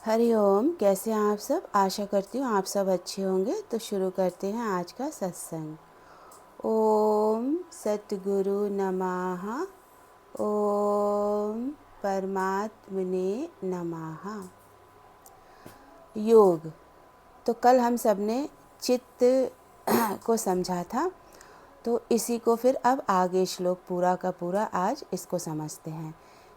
हरिओम। कैसे हैं आप सब? आशा करती हूँ आप सब अच्छे होंगे। तो शुरू करते हैं आज का सत्संग। ओम सतगुरु नमः। ओम परमात्मने नमः। योग। तो कल हम सब ने चित्त को समझा था, तो इसी को फिर अब आगे श्लोक पूरा का पूरा आज इसको समझते हैं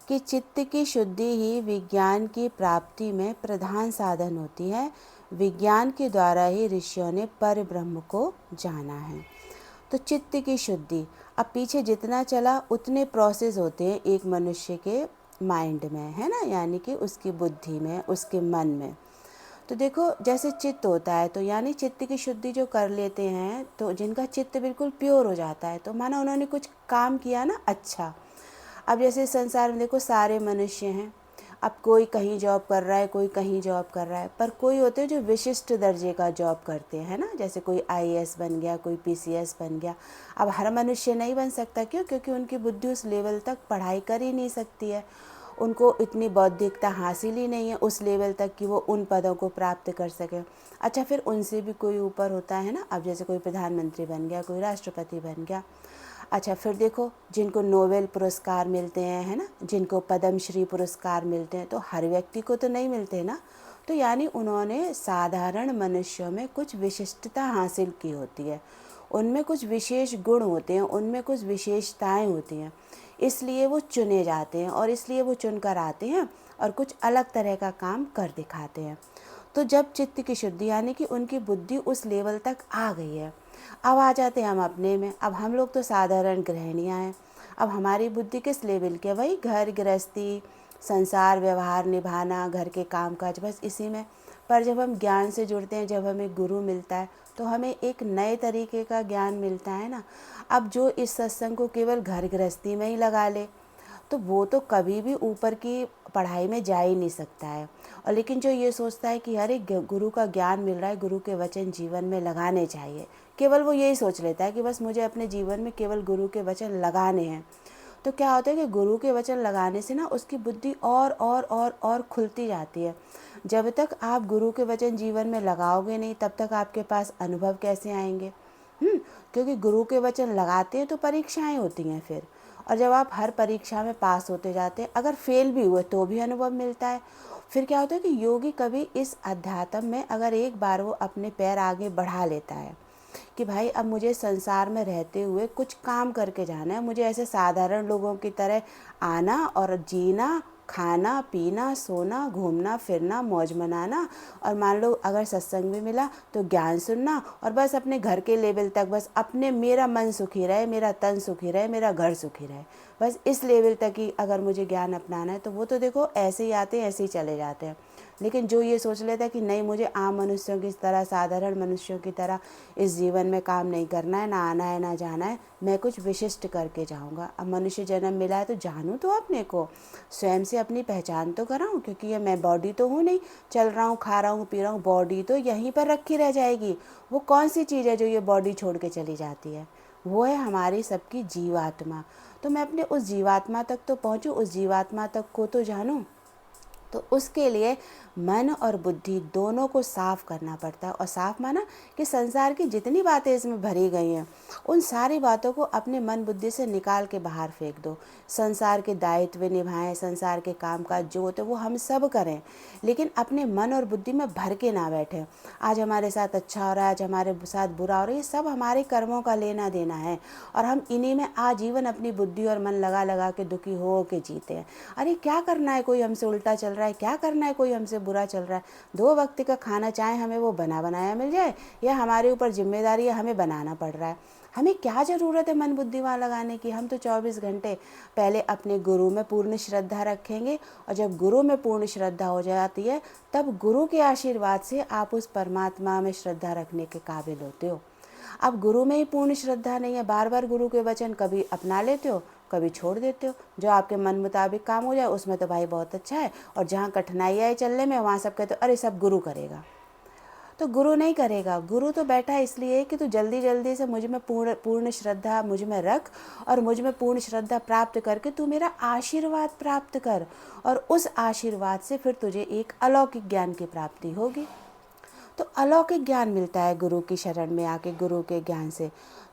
कि चित्त की शुद्धि ही विज्ञान की प्राप्ति में प्रधान साधन होती है। विज्ञान के द्वारा ही ऋषियों ने पर ब्रह्म को जाना है। तो चित्त की शुद्धि, अब पीछे जितना चला उतने प्रोसेस होते हैं एक मनुष्य के माइंड में, है ना, यानी कि उसकी बुद्धि में, उसके मन में। तो देखो, जैसे चित्त होता है तो यानी चित्त की शुद्धि जो कर लेते हैं, तो जिनका चित्त बिल्कुल प्योर हो जाता है, तो माना उन्होंने कुछ काम किया ना अच्छा। अब जैसे संसार में देखो सारे मनुष्य हैं। अब कोई कहीं जॉब कर रहा है, कोई कहीं जॉब कर रहा है, पर कोई होते हैं जो विशिष्ट दर्जे का जॉब करते हैं ना, जैसे कोई आईएएस बन गया, कोई पीसीएस बन गया। अब हर मनुष्य नहीं बन सकता, क्यों? क्योंकि उनकी बुद्धि उस लेवल तक पढ़ाई कर ही नहीं सकती है, उनको इतनी बौद्धिकता हासिल ही नहीं है उस लेवल तक कि वो उन पदों को प्राप्त कर सके। अच्छा, फिर उनसे भी कोई ऊपर होता है ना। अब जैसे कोई प्रधानमंत्री बन गया, कोई राष्ट्रपति बन गया। अच्छा, फिर देखो जिनको नोबेल पुरस्कार मिलते हैं, है ना, जिनको पद्मश्री पुरस्कार मिलते हैं, तो हर व्यक्ति को तो नहीं मिलते ना। तो यानी उन्होंने साधारण मनुष्यों में कुछ विशिष्टता हासिल की होती है, उनमें कुछ विशेष गुण होते हैं, उनमें कुछ विशेषताएं होती हैं, इसलिए वो चुने जाते हैं और इसलिए वो चुन कर आते हैं और कुछ अलग तरह का काम कर दिखाते हैं। तो जब चित्त की शुद्धि यानी कि उनकी बुद्धि उस लेवल तक आ गई है, अब आ जाते हैं हम अपने में। अब हम लोग तो साधारण गृहिणियाँ हैं। अब हमारी बुद्धि किस लेवल की है? वही घर गृहस्थी, संसार व्यवहार निभाना, घर के काम काज, बस इसी में। पर जब हम ज्ञान से जुड़ते हैं, जब हमें गुरु मिलता है, तो हमें एक नए तरीके का ज्ञान मिलता है ना। अब जो इस सत्संग को केवल घर गृहस्थी में ही लगा ले, तो वो तो कभी भी ऊपर की पढ़ाई में जा ही नहीं सकता है। और लेकिन जो ये सोचता है कि अरे गुरु का ज्ञान मिल रहा है, गुरु के वचन जीवन में लगाने चाहिए, केवल वो यही सोच लेता है कि बस मुझे अपने जीवन में केवल गुरु के वचन लगाने हैं। तो क्या होता है कि गुरु के वचन लगाने से ना उसकी बुद्धि और खुलती जाती है। जब तक आप गुरु के वचन जीवन में लगाओगे नहीं, तब तक आपके पास अनुभव कैसे आएंगे? क्योंकि गुरु के वचन लगाते हैं तो परीक्षाएं होती हैं फिर, और जब आप हर परीक्षा में पास होते जाते हैं, अगर फेल भी हुए तो भी अनुभव मिलता है। फिर क्या होता है कि योगी कभी इस अध्यात्म में अगर एक बार वो अपने पैर आगे बढ़ा लेता है कि भाई अब मुझे संसार में रहते हुए कुछ काम करके जाना है, मुझे ऐसे साधारण लोगों की तरह आना और जीना, खाना पीना, सोना, घूमना फिरना, मौज मनाना, और मान लो अगर सत्संग भी मिला तो ज्ञान सुनना, और बस अपने घर के लेवल तक, बस अपने मेरा मन सुखी रहे, मेरा तन सुखी रहे, मेरा घर सुखी रहे, बस इस लेवल तक ही अगर मुझे ज्ञान अपनाना है, तो वो तो देखो ऐसे ही आते हैं, ऐसे ही चले जाते हैं। लेकिन जो ये सोच लेता है कि नहीं, मुझे आम मनुष्यों की तरह, साधारण मनुष्यों की तरह इस जीवन में काम नहीं करना है, ना आना है ना जाना है, मैं कुछ विशिष्ट करके जाऊंगा। अब मनुष्य जन्म मिला है तो जानूँ तो अपने को, स्वयं से अपनी पहचान तो कराऊँ, क्योंकि ये मैं बॉडी तो हूँ नहीं, चल रहा हूँ, खा रहा हूँ, पी रहा हूँ, बॉडी तो यहीं पर रखी रह जाएगी। वो कौन सी चीज़ है जो ये बॉडी छोड़ के चली जाती है? वो है हमारी सबकी जीवात्मा। तो मैं अपने उस जीवात्मा तक तो पहुँचूँ, उस जीवात्मा तक को तो जानूँ। तो उसके लिए मन और बुद्धि दोनों को साफ करना पड़ता है। और साफ माना कि संसार की जितनी बातें इसमें भरी गई हैं, उन सारी बातों को अपने मन बुद्धि से निकाल के बाहर फेंक दो। संसार के दायित्व निभाएं, संसार के काम काज जो होते वो हम सब करें, लेकिन अपने मन और बुद्धि में भर के ना बैठें। आज हमारे साथ अच्छा हो रहा है, आज हमारे साथ बुरा हो रहा है, ये सब हमारे कर्मों का लेना देना है, और हम इन्हीं में आजीवन अपनी बुद्धि और मन लगा लगा के दुखी हो के जीते हैं। अरे क्या करना है, कोई हमसे उल्टा चल रहा है, क्या करना है, कोई हमसे बुरा चल रहा है। 2 वक्त का खाना चाहे हमें वो बना बनाया मिल जाए, या हमारे ऊपर जिम्मेदारी है हमें बनाना पड़ रहा है, हमें क्या ज़रूरत है मन बुद्धि वहाँ लगाने की? हम तो 24 घंटे पहले अपने गुरु में पूर्ण श्रद्धा रखेंगे, और जब गुरु में पूर्ण श्रद्धा हो जाती है, तब गुरु के आशीर्वाद से आप उस परमात्मा में श्रद्धा रखने के काबिल होते हो। अब गुरु में ही पूर्ण श्रद्धा नहीं है, बार बार गुरु के वचन कभी अपना लेते हो, कभी छोड़ देते हो। जो आपके मन मुताबिक काम हो जाए उसमें तो भाई बहुत अच्छा है, और जहाँ कठिनाई आए चलने में, वहाँ सब कहते हो अरे सब गुरु करेगा। तो गुरु नहीं करेगा। गुरु तो बैठा है इसलिए कि तू जल्दी जल्दी से मुझ में पूर्ण श्रद्धा मुझ में रख, और मुझ में पूर्ण श्रद्धा प्राप्त करके तू मेरा आशीर्वाद प्राप्त कर, और उस आशीर्वाद से फिर तुझे एक अलौकिक ज्ञान की प्राप्ति होगी। तो अलौकिक ज्ञान मिलता है गुरु की शरण में आके, गुरु के ज्ञान से।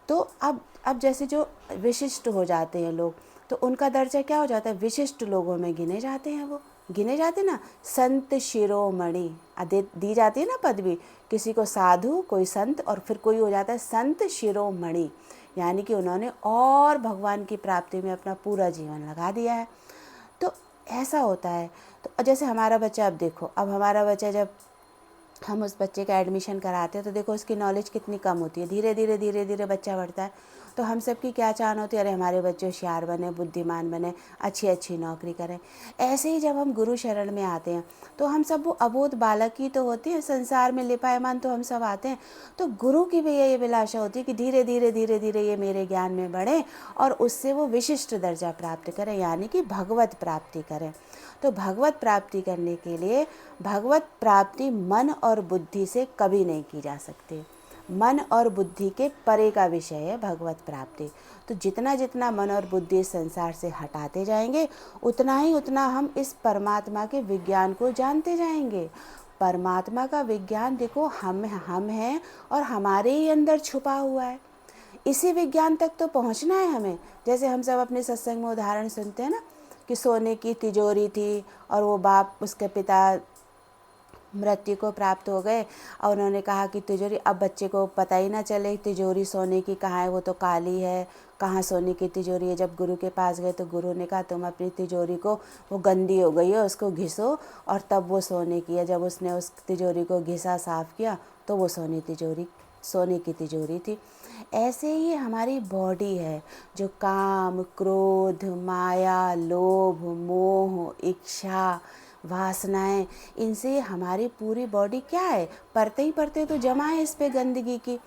तो अब जैसे जो विशिष्ट हो जाते हैं लोग, तो उनका दर्जा क्या हो जाता है, विशिष्ट लोगों में गिने जाते हैं। वो गिने जाते ना, संत शिरोमणि दी जाती है ना पदवी, किसी को साधु, कोई संत, और फिर कोई हो जाता है संत शिरोमणि, यानी कि उन्होंने और भगवान की प्राप्ति में अपना पूरा जीवन लगा दिया है। तो ऐसा होता है। तो जैसे हमारा बच्चा, अब देखो, अब हमारा बच्चा जब हम उस बच्चे का एडमिशन कराते हैं तो देखो उसकी नॉलेज कितनी कम होती है। धीरे धीरे धीरे धीरे बच्चा बढ़ता है। तो हम सबकी क्या चाहन होती है, अरे हमारे बच्चे होशियार बने, बुद्धिमान बने, अच्छी अच्छी नौकरी करें। ऐसे ही जब हम गुरु शरण में आते हैं तो हम सब वो अबोध बालक ही तो होते हैं, संसार में लिपायमान तो हम सब आते हैं। तो गुरु की भी ये अभिलाषा होती है कि धीरे धीरे धीरे धीरे ये मेरे ज्ञान में बढ़े और उससे वो विशिष्ट दर्जा प्राप्त करें, यानी कि भगवत प्राप्ति करें। तो भगवत प्राप्ति करने के लिए, भगवत प्राप्ति मन और बुद्धि से कभी नहीं की जा सकती। मन और बुद्धि के परे का विषय है भगवत प्राप्ति। तो जितना जितना मन और बुद्धि इस संसार से हटाते जाएंगे, उतना ही उतना हम इस परमात्मा के विज्ञान को जानते जाएंगे। परमात्मा का विज्ञान देखो हम हैं और हमारे ही अंदर छुपा हुआ है। इसी विज्ञान तक तो पहुंचना है हमें। जैसे हम सब अपने सत्संग में उदाहरण सुनते हैं ना, कि सोने की तिजोरी थी और वो बाप, उसके पिता मृत्यु को प्राप्त हो गए और उन्होंने कहा कि तिजोरी, अब बच्चे को पता ही ना चले तिजोरी सोने की कहाँ है, वो तो काली है, कहाँ सोने की तिजोरी है। जब गुरु के पास गए तो गुरु ने कहा तुम अपनी तिजोरी को, वो गंदी हो गई है, उसको घिसो और तब वो सोने की है। जब उसने उस तिजोरी को घिसा, साफ़ किया, तो वो सोने की तिजोरी थी। ऐसे ही हमारी बॉडी है, जो काम, क्रोध, माया, लोभ, मोह, इच्छा, वासनाएं, इनसे हमारी पूरी बॉडी क्या है, परते ही परते तो जमा है इस पे गंदगी की।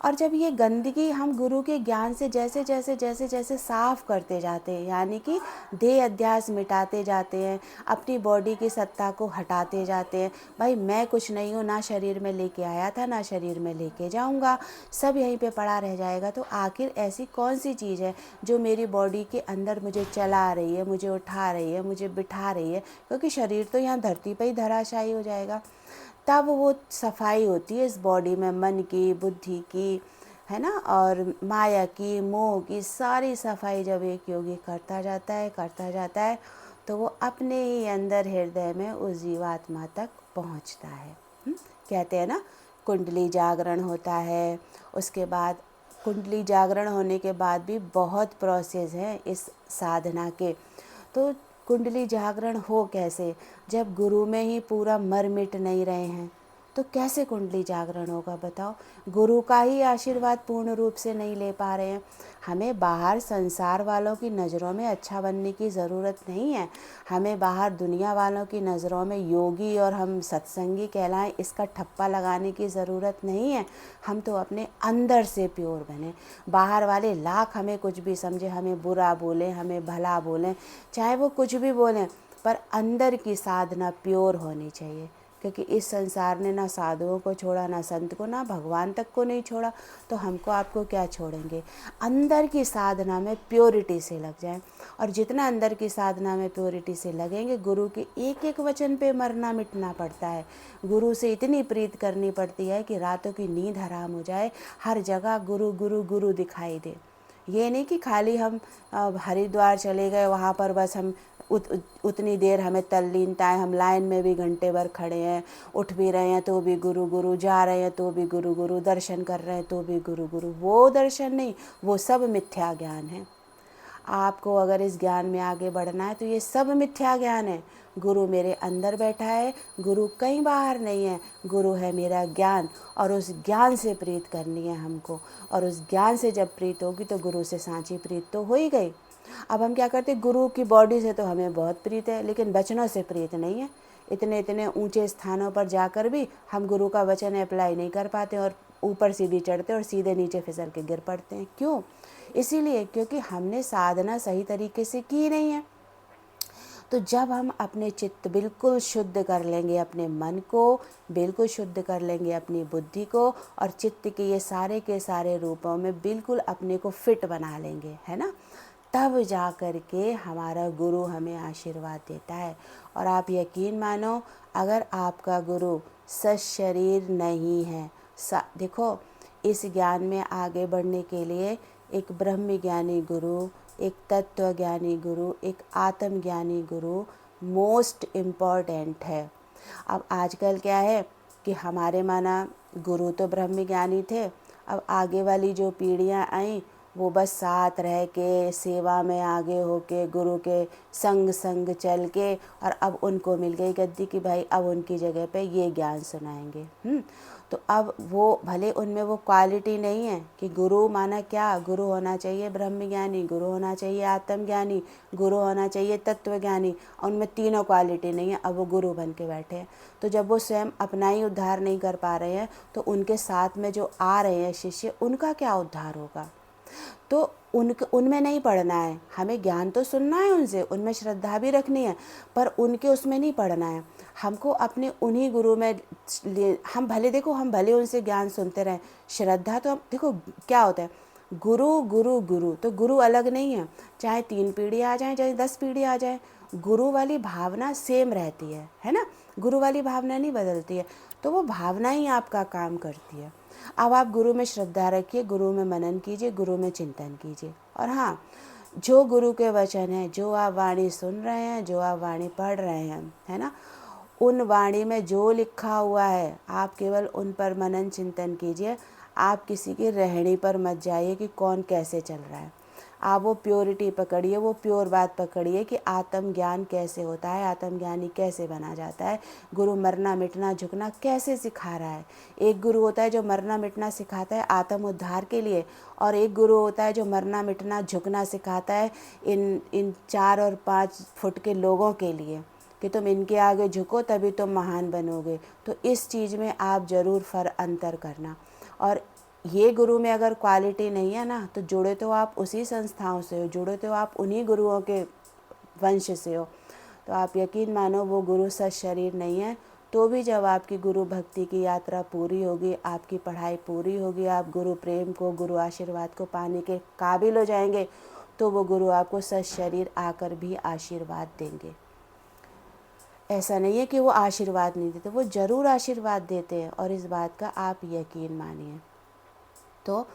और जब ये गंदगी हम गुरु के ज्ञान से जैसे जैसे जैसे जैसे साफ़ करते जाते हैं, यानी कि देह अध्यास मिटाते जाते हैं, अपनी बॉडी की सत्ता को हटाते जाते हैं, भाई मैं कुछ नहीं हूँ, ना शरीर में लेके आया था, ना शरीर में लेके जाऊँगा, सब यहीं पे पड़ा रह जाएगा। तो आखिर ऐसी कौन सी चीज़ है जो मेरी बॉडी के अंदर मुझे चला रही है, मुझे उठा रही है, मुझे बिठा रही है, क्योंकि शरीर तो यहाँ धरती पर ही धराशायी हो जाएगा। तब वो सफाई होती है इस बॉडी में, मन की, बुद्धि की, है ना, और माया की, मोह की, सारी सफाई जब एक योगी करता जाता है तो वो अपने ही अंदर हृदय में उस जीवात्मा तक पहुंचता है। कहते हैं ना, कुंडली जागरण होता है। उसके बाद कुंडली जागरण होने के बाद भी बहुत प्रोसेस हैं इस साधना के। तो कुंडली जागरण हो कैसे, जब गुरु में ही पूरा मर मिट नहीं रहे हैं, तो कैसे कुंडली जागरण होगा बताओ। गुरु का ही आशीर्वाद पूर्ण रूप से नहीं ले पा रहे हैं। हमें बाहर संसार वालों की नज़रों में अच्छा बनने की ज़रूरत नहीं है। हमें बाहर दुनिया वालों की नज़रों में योगी और हम सत्संगी कहलाएं, इसका ठप्पा लगाने की ज़रूरत नहीं है। हम तो अपने अंदर से प्योर बने। बाहर वाले लाख हमें कुछ भी समझे, हमें बुरा बोलें, हमें भला बोलें, चाहे वो कुछ भी बोलें, पर अंदर की साधना प्योर होनी चाहिए। क्योंकि इस संसार ने ना साधुओं को छोड़ा, ना संत को, ना भगवान तक को नहीं छोड़ा, तो हमको आपको क्या छोड़ेंगे। अंदर की साधना में प्योरिटी से लग जाएं, और जितना अंदर की साधना में प्योरिटी से लगेंगे, गुरु के एक एक वचन पे मरना मिटना पड़ता है। गुरु से इतनी प्रीत करनी पड़ती है कि रातों की नींद हराम हो जाए, हर जगह गुरु गुरु गुरु दिखाई दे। ये नहीं कि खाली हम हरिद्वार चले गए, वहाँ पर बस हम उतनी देर हमें तल्लीनता है, हम लाइन में भी घंटे भर खड़े हैं, उठ भी रहे हैं तो भी गुरु गुरु, जा रहे हैं तो भी गुरु गुरु, दर्शन कर रहे हैं तो भी गुरु गुरु। वो दर्शन नहीं, वो सब मिथ्या ज्ञान है। आपको अगर इस ज्ञान में आगे बढ़ना है तो ये सब मिथ्या ज्ञान है। गुरु मेरे अंदर बैठा है, गुरु कहीं बाहर नहीं है, गुरु है मेरा ज्ञान, और उस ज्ञान से प्रीत करनी है हमको। और उस ज्ञान से जब प्रीत होगी तो गुरु से सांची प्रीत तो हो ही गई। अब हम क्या करते, गुरु की बॉडी से तो हमें बहुत प्रीत है, लेकिन वचनों से प्रीत नहीं है। इतने इतने ऊंचे स्थानों पर जाकर भी हम गुरु का वचन अप्लाई नहीं कर पाते, और ऊपर सीधी चढ़ते और सीधे नीचे फिसल के गिर पड़ते हैं। क्यों? इसीलिए क्योंकि हमने साधना सही तरीके से की नहीं है। तो जब हम अपने चित्त बिल्कुल शुद्ध कर लेंगे, अपने मन को बिल्कुल शुद्ध कर लेंगे, अपनी बुद्धि को, और चित्त के ये सारे के सारे रूपों में बिल्कुल अपने को फिट बना लेंगे, है ना, तब जा कर के हमारा गुरु हमें आशीर्वाद देता है। और आप यकीन मानो, अगर आपका गुरु सशरीर नहीं है, देखो इस ज्ञान में आगे बढ़ने के लिए एक ब्रह्म ज्ञानी गुरु, एक तत्व ज्ञानी गुरु, एक आत्मज्ञानी गुरु मोस्ट इम्पॉर्टेंट है। अब आजकल क्या है कि हमारे माना गुरु तो ब्रह्म ज्ञानी थे, अब आगे वाली जो पीढ़ियां आई वो बस साथ रह के, सेवा में आगे होके, गुरु के संग संग चल के, और अब उनको मिल गई गद्दी कि भाई अब उनकी जगह पे ये ज्ञान सुनाएंगे। तो अब वो भले उनमें वो क्वालिटी नहीं है कि गुरु माना क्या, गुरु होना चाहिए ब्रह्मज्ञानी, गुरु होना चाहिए आत्मज्ञानी, गुरु होना चाहिए तत्वज्ञानी, उनमें तीनों क्वालिटी नहीं है, अब वो गुरु बन के बैठे हैं। तो जब वो स्वयं अपना ही उद्धार नहीं कर पा रहे हैं, तो उनके साथ में जो आ रहे हैं शिष्य, उनका क्या उद्धार होगा। तो उनमें नहीं पढ़ना है, हमें ज्ञान तो सुनना है उनसे, उनमें श्रद्धा भी रखनी है, पर उनके उसमें नहीं पढ़ना है। हमको अपने उन्हीं गुरु में हम भले देखो, हम भले उनसे ज्ञान सुनते रहें, श्रद्धा तो हम देखो क्या होता है, गुरु गुरु गुरु तो गुरु अलग नहीं है, चाहे 3 पीढ़ी आ जाए, चाहे 10 पीढ़ी आ जाए, गुरु वाली भावना सेम रहती है ना, गुरु वाली भावना नहीं बदलती है। तो वो भावना ही आपका काम करती है। अब आप गुरु में श्रद्धा रखिए, गुरु में मनन कीजिए, गुरु में चिंतन कीजिए। और हाँ, जो गुरु के वचन है, जो आप वाणी सुन रहे हैं, जो आप वाणी पढ़ रहे हैं, है ना, उन वाणी में जो लिखा हुआ है आप केवल उन पर मनन चिंतन कीजिए। आप किसी की रहनी पर मत जाइए कि कौन कैसे चल रहा है। आप वो प्योरिटी पकड़िए, वो प्योर बात पकड़िए कि आत्मज्ञान कैसे होता है, आत्मज्ञानी कैसे बना जाता है, गुरु मरना मिटना झुकना कैसे सिखा रहा है। एक गुरु होता है जो मरना मिटना सिखाता है आत्म उद्धार के लिए, और एक गुरु होता है जो मरना मिटना झुकना सिखाता है इन 4 और 5 फुट के लोगों के लिए, कि तुम इनके आगे झुको तभी तुम महान बनोगे। तो इस चीज़ में आप ज़रूर अंतर करना। और ये गुरु में अगर क्वालिटी नहीं है ना, तो जुड़े तो आप उसी संस्थाओं से हो, जुड़े तो आप उन्हीं गुरुओं के वंश से हो। तो आप यकीन मानो वो गुरु सशरीर नहीं है, तो भी जब आपकी गुरु भक्ति की यात्रा पूरी होगी, आपकी पढ़ाई पूरी होगी, आप गुरु प्रेम को, गुरु आशीर्वाद को पाने के काबिल हो जाएंगे, तो वो गुरु आपको सशरीर आकर भी आशीर्वाद देंगे। ऐसा नहीं है कि वो आशीर्वाद नहीं देते, वो ज़रूर आशीर्वाद देते हैं, और इस बात का आप यकीन मानिए। तो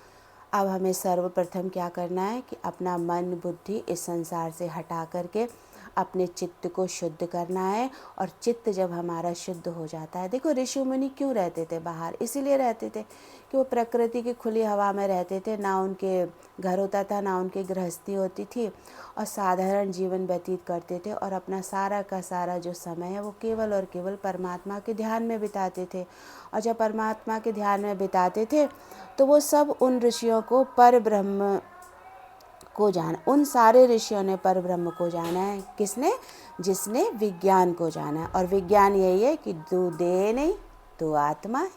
अब हमें सर्वप्रथम क्या करना है कि अपना मन बुद्धि इस संसार से हटा करके अपने चित्त को शुद्ध करना है। और चित्त जब हमारा शुद्ध हो जाता है, देखो ऋषि मुनि क्यों रहते थे बाहर, इसीलिए रहते थे कि वो प्रकृति की खुली हवा में रहते थे, ना उनके घर होता था, ना उनकी गृहस्थी होती थी, और साधारण जीवन व्यतीत करते थे, और अपना सारा का सारा जो समय है वो केवल और केवल परमात्मा के ध्यान में बिताते थे। और जब परमात्मा के ध्यान में बिताते थे, तो वो सब उन ऋषियों को पर ब्रह्म को जाना, उन सारे ऋषियों ने पर ब्रह्म को जाना है। किसने? जिसने विज्ञान को जाना है। और विज्ञान यही है कि तू देह नहीं, तू आत्मा है।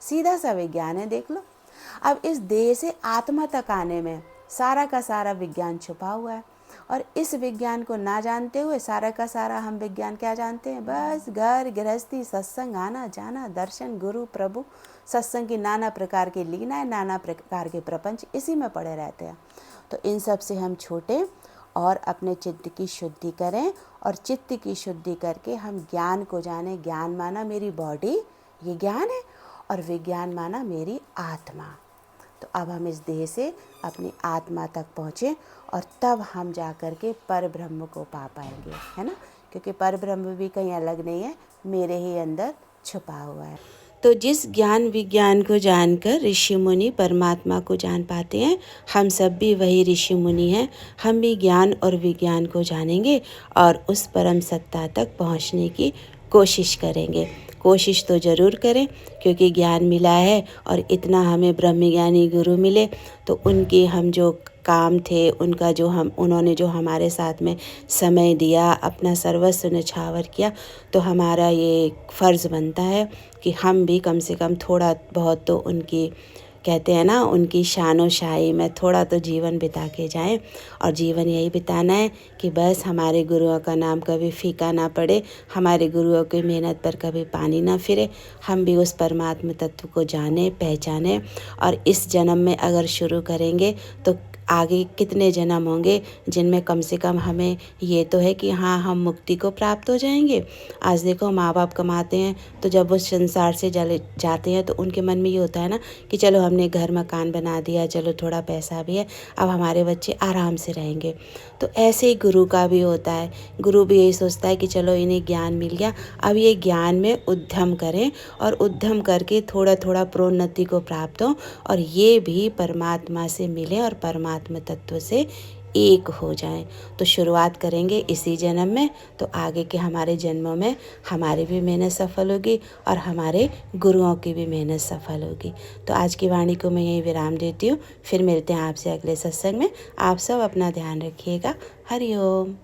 सीधा सा विज्ञान है, देख लो। अब इस देह से आत्मा तक आने में सारा का सारा विज्ञान छुपा हुआ है। और इस विज्ञान को ना जानते हुए सारा का सारा हम विज्ञान क्या जानते हैं? बस घर गृहस्थी, सत्संग, आना जाना, दर्शन, गुरु प्रभु, सत्संग की नाना प्रकार की लीलाएं, नाना प्रकार के प्रपंच, इसी में पड़े रहते हैं। तो इन सब से हम छूटें और अपने चित्त की शुद्धि करें, और चित्त की शुद्धि करके हम ज्ञान को जानें। ज्ञान माना मेरी बॉडी, ये ज्ञान है, और विज्ञान माना मेरी आत्मा। तो अब हम इस देह से अपनी आत्मा तक पहुँचें, और तब हम जा कर के पर ब्रह्म को पा पाएंगे, है ना, क्योंकि पर ब्रह्म भी कहीं अलग नहीं है, मेरे ही अंदर छुपा हुआ है। तो जिस ज्ञान विज्ञान को जानकर ऋषि मुनि परमात्मा को जान पाते हैं, हम सब भी वही ऋषि मुनि हैं। हम भी ज्ञान और विज्ञान को जानेंगे और उस परम सत्ता तक पहुंचने की कोशिश करेंगे। कोशिश तो ज़रूर करें, क्योंकि ज्ञान मिला है और इतना हमें ब्रह्मज्ञानी गुरु मिले, तो उनके हम जो काम थे, उनका जो उन्होंने जो हमारे साथ में समय दिया, अपना सर्वस्व न्यौछावर किया, तो हमारा ये फ़र्ज़ बनता है कि हम भी कम से कम थोड़ा बहुत तो उनकी कहते हैं ना, उनकी शानो शाही में थोड़ा तो जीवन बिता के जाएं। और जीवन यही बिताना है कि बस हमारे गुरुओं का नाम कभी फीका ना पड़े, हमारे गुरुओं की मेहनत पर कभी पानी ना फिरे, हम भी उस परमात्म तत्व को जाने पहचाने। और इस जन्म में अगर शुरू करेंगे तो आगे कितने जन्म होंगे जिनमें कम से कम हमें ये तो है कि हाँ, हम मुक्ति को प्राप्त हो जाएंगे। आज देखो, माँ बाप कमाते हैं तो जब वो संसार से चले जाते हैं तो उनके मन में ये होता है ना कि चलो हमने घर मकान बना दिया, चलो थोड़ा पैसा भी है, अब हमारे बच्चे आराम से रहेंगे। तो ऐसे ही गुरु का भी होता है। गुरु भी यही सोचता है कि चलो इन्हें ज्ञान मिल गया, अब ये ज्ञान में उद्यम करें और उद्यम करके थोड़ा थोड़ा प्रोन्नति को प्राप्त हो और ये भी परमात्मा से मिले और परमात्मा तत्व से एक हो जाएं। तो शुरुआत करेंगे इसी जन्म में, तो आगे के हमारे जन्मों में हमारी भी मेहनत सफल होगी और हमारे गुरुओं की भी मेहनत सफल होगी। तो आज की वाणी को मैं यहीं विराम देती हूँ। फिर मिलते हैं आपसे अगले सत्संग में। आप सब अपना ध्यान रखिएगा। हरि ओम।